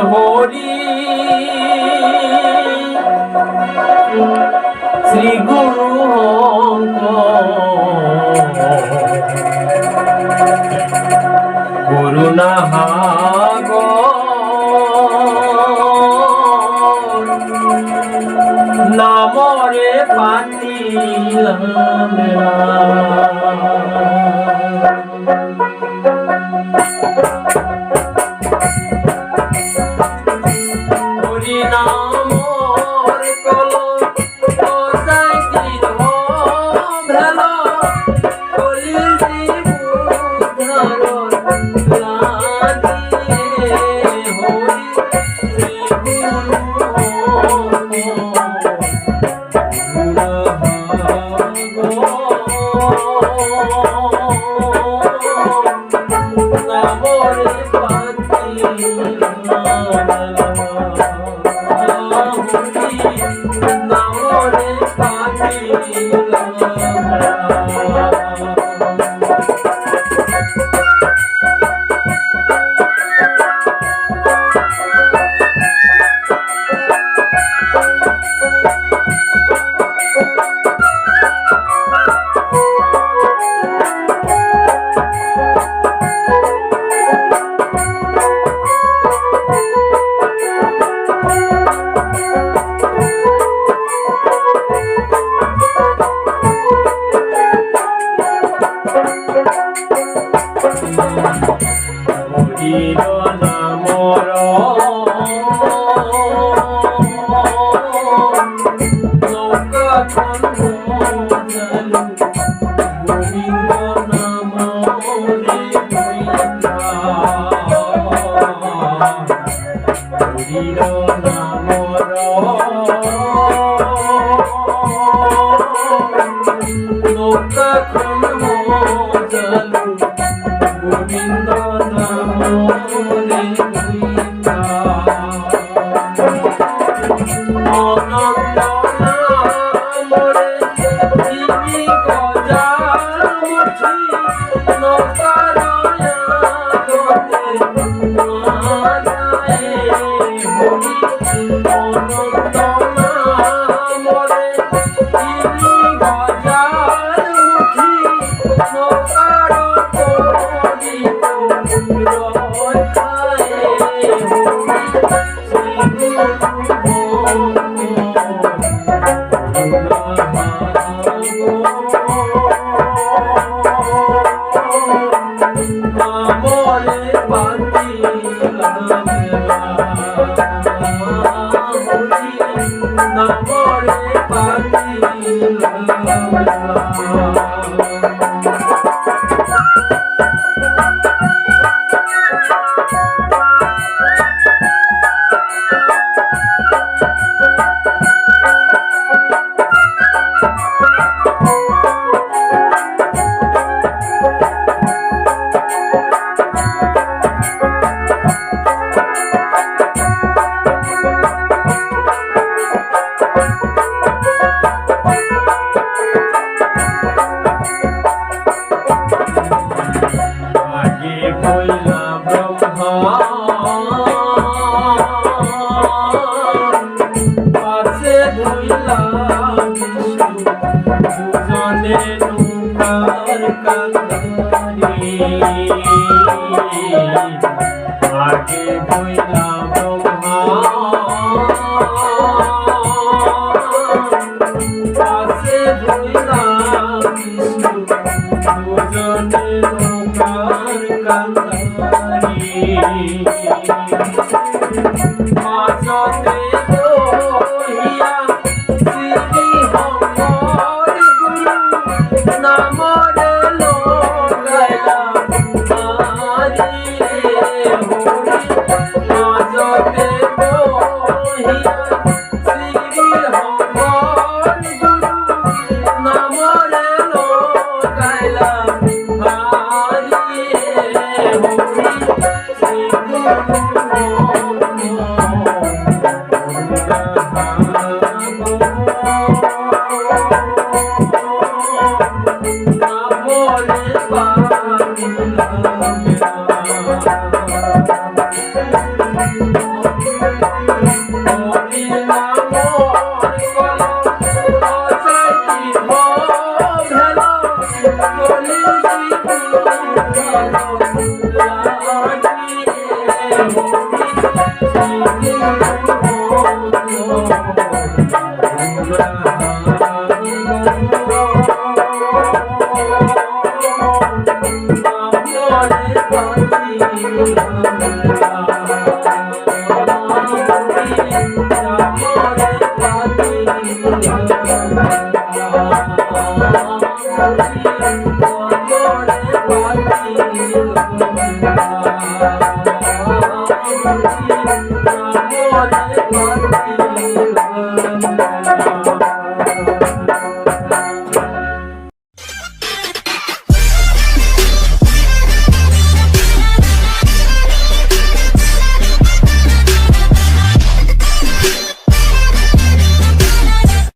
হরি শ্রী গুরু করুণা নামরে পাতিলাম Hari নামর call যাই দীর্ঘ ভেল কলি জীব ধারণ লাগিয়ে হরি শ্রী গুরু নামরে নামর নৌকা গোবিন্দ নামরে হরির নামর নৌকা গোবিন্দ নামরে অনন্ত নামরে তিনি গজার মুঠি নৌকার আগতে মানায় হরি অনন্ত নামরে তিনি গজার মুঠি নৌকার আগে বইলা ব্রহ্মা পাশে বইলা বিষ্ণু দুজনে নৌকার কান্দারি মাঝতে বহিয়া শ্রী হমর গুরু নামরে লোকাইলা আমরে বাঁচিয়া